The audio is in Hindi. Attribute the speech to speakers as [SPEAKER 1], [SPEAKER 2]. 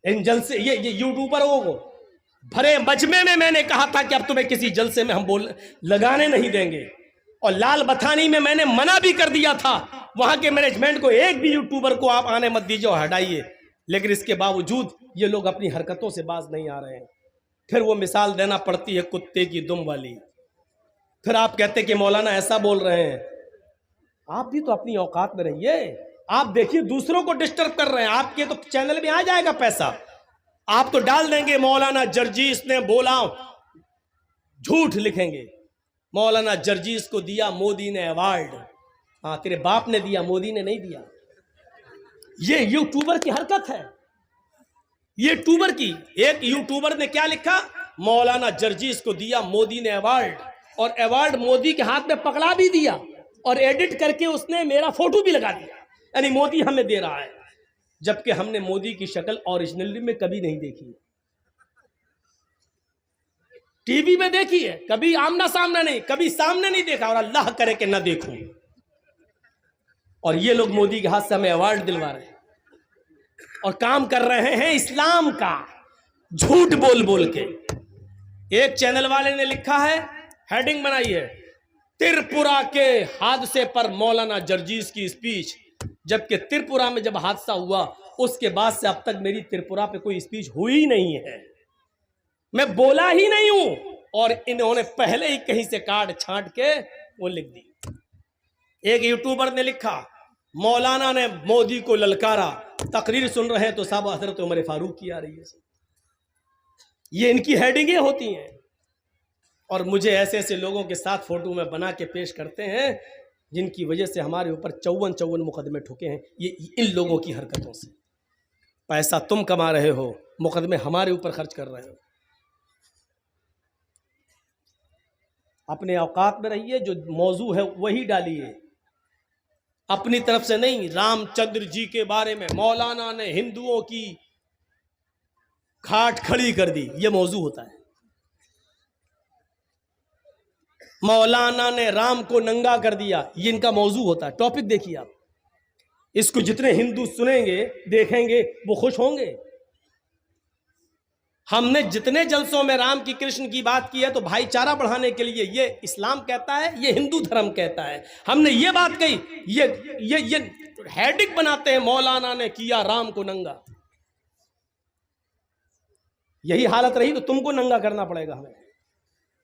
[SPEAKER 1] इन जलसे ये यूट्यूबरों को भरे मजमे में मैंने कहा था कि अब तुम्हें किसी जलसे में हम बोल लगाने नहीं देंगे, और लाल बथानी में मैंने मना भी कर दिया था वहां के मैनेजमेंट को, एक भी यूट्यूबर को आप आने मत दीजिए और हटाइए। लेकिन इसके बावजूद ये लोग अपनी हरकतों से बाज नहीं आ रहे हैं। फिर वो मिसाल देना पड़ती है कुत्ते की दुम वाली। फिर आप कहते कि मौलाना ऐसा बोल रहे हैं। आप भी तो अपनी औकात में रहिए। आप देखिए दूसरों को डिस्टर्ब कर रहे हैं, आपके तो चैनल में आ जाएगा पैसा, आप तो डाल देंगे मौलाना जर्जीस ने बोला, झूठ लिखेंगे मौलाना जर्जीस को दिया मोदी ने अवार्ड। हाँ, तेरे बाप ने दिया, मोदी ने नहीं दिया। ये यूट्यूबर की हरकत है, ये यूट्यूबर की। एक यूट्यूबर ने क्या लिखा, मौलाना जर्जीस को दिया मोदी ने अवार्ड, और अवार्ड मोदी के हाथ में पकड़ा भी दिया, और एडिट करके उसने मेरा फोटो भी लगा दिया, यानी मोदी हमें दे रहा है, जबकि हमने मोदी की शक्ल ओरिजिनली में कभी नहीं देखी है। टीवी में देखी है, कभी आमना सामना नहीं, कभी सामने नहीं देखा, और अल्लाह करे कि ना देखूं। और ये लोग मोदी के हाथ से हमें अवार्ड दिलवा रहे हैं और काम कर रहे हैं इस्लाम का, झूठ बोल बोल के। एक चैनल वाले ने लिखा है, हेडिंग बनाई है, त्रिपुरा के हादसे पर मौलाना जर्जीस की स्पीच। जबकि त्रिपुरा में जब हादसा हुआ उसके बाद से अब तक मेरी त्रिपुरा पे कोई स्पीच हुई नहीं है, मैं बोला ही नहीं हूं, और इन्होंने पहले ही कहीं से काट छांट के वो लिख दी। एक यूट्यूबर ने लिखा, मौलाना ने मोदी को ललकारा। तकरीर सुन रहे हैं तो साहब हजरत उमर फारूक की आ रही है। ये इनकी हेडिंगें होती हैं, और मुझे ऐसे ऐसे लोगों के साथ फोटो में बना के पेश करते हैं जिनकी वजह से हमारे ऊपर 54 मुकदमे ठुके हैं। ये इन लोगों की हरकतों से। पैसा तुम कमा रहे हो, मुकदमे हमारे ऊपर खर्च कर रहे हो। अपने औकात में रहिए, जो मौजू है वही डालिए, अपनी तरफ से नहीं। रामचंद्र जी के बारे में मौलाना ने हिंदुओं की खाट खड़ी कर दी, यह मौजू होता है। मौलाना ने राम को नंगा कर दिया, ये इनका मौजू होता है। टॉपिक देखिए आप, इसको जितने हिंदू सुनेंगे देखेंगे वो खुश होंगे। हमने जितने जलसों में राम की कृष्ण की बात की है तो भाईचारा बढ़ाने के लिए, ये इस्लाम कहता है, ये हिंदू धर्म कहता है। हमने ये बात कही, ये हेडिंग बनाते हैं, मौलाना ने किया राम को नंगा। यही हालत रही तो तुमको नंगा करना पड़ेगा हमें।